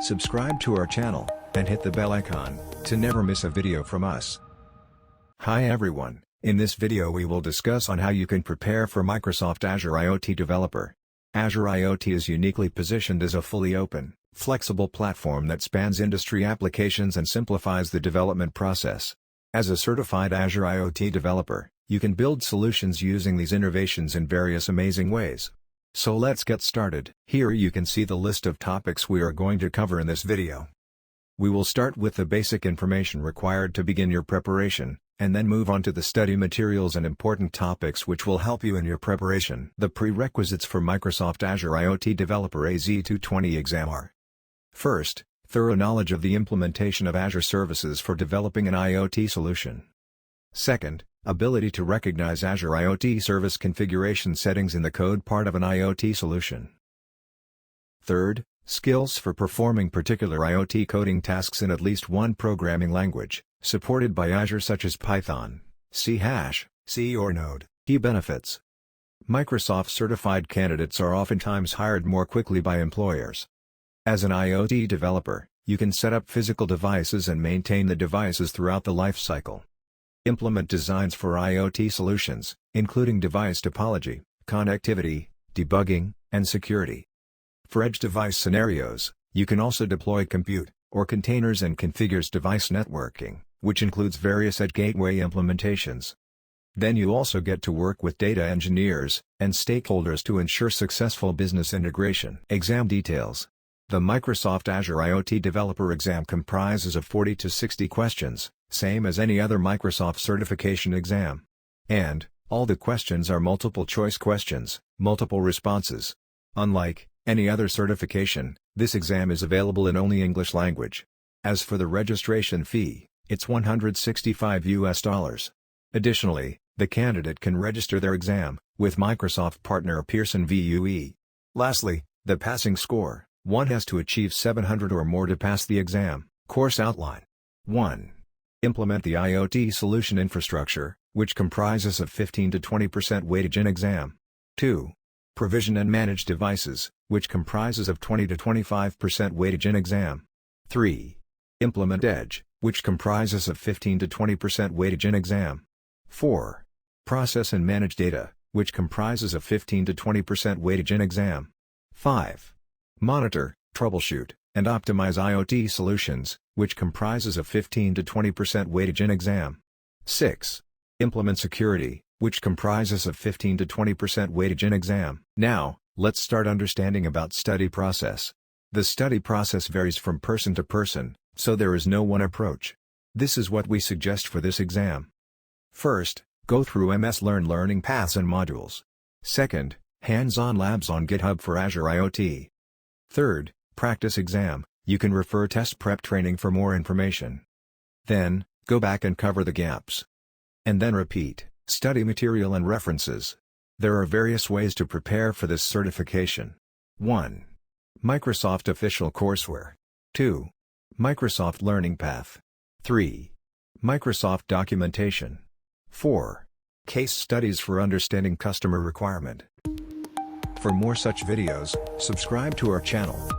Subscribe to our channel, and hit the bell icon, to never miss a video from us. Hi everyone, in this video we will discuss on how you can prepare for Microsoft Azure IoT Developer. Azure IoT is uniquely positioned as a fully open, flexible platform that spans industry applications and simplifies the development process. As a certified Azure IoT developer, you can build solutions using these innovations in various amazing ways. So let's get started. Here you can see the list of topics we are going to cover in this video. We will start with the basic information required to begin your preparation, and then move on to the study materials and important topics which will help you in your preparation. The prerequisites for Microsoft Azure IoT Developer AZ-220 exam are: first, thorough knowledge of the implementation of Azure services for developing an IoT solution. Second, ability to recognize Azure IoT service configuration settings in the code part of an IoT solution. Third, skills for performing particular IoT coding tasks in at least one programming language, supported by Azure such as Python, C#, C or Node. Key benefits. Microsoft certified candidates are oftentimes hired more quickly by employers. As an IoT developer, you can set up physical devices and maintain the devices throughout the life cycle. Implement designs for IoT solutions, including device topology, connectivity, debugging, and security. For edge device scenarios, you can also deploy compute, or containers and configures device networking, which includes various edge gateway implementations. Then you also get to work with data engineers and stakeholders to ensure successful business integration. Exam details. The Microsoft Azure IoT Developer exam comprises of 40 to 60 questions, same as any other Microsoft certification exam. And, all the questions are multiple choice questions, multiple responses. Unlike any other certification, this exam is available in only English language. As for the registration fee, it's $165. Additionally, the candidate can register their exam with Microsoft partner Pearson VUE. Lastly, the passing score. One has to achieve 700 or more to pass the exam. Course outline. 1. Implement the IoT solution infrastructure, which comprises of 15 to 20% weightage in exam. 2. Provision and manage devices, which comprises of 20 to 25% weightage in exam. 3. Implement edge, which comprises of 15 to 20% weightage in exam. 4. Process and manage data, which comprises of 15 to 20% weightage in exam. 5. Monitor, troubleshoot, and optimize IoT solutions, which comprises of 15 to 20% weightage in exam. 6. Implement security, which comprises of 15 to 20% weightage in exam. Now, let's start understanding about study process. The study process varies from person to person, so there is no one approach. This is what we suggest for this exam. First, go through MS Learn learning paths and modules. Second, hands-on labs on GitHub for Azure IoT. Third, practice exam. You can refer test prep training for more information. Then, go back and cover the gaps. And then repeat, study material and references. There are various ways to prepare for this certification. 1. Microsoft official courseware. 2. Microsoft Learning Path. 3. Microsoft documentation. 4. Case studies for understanding customer requirement. For more such videos, subscribe to our channel.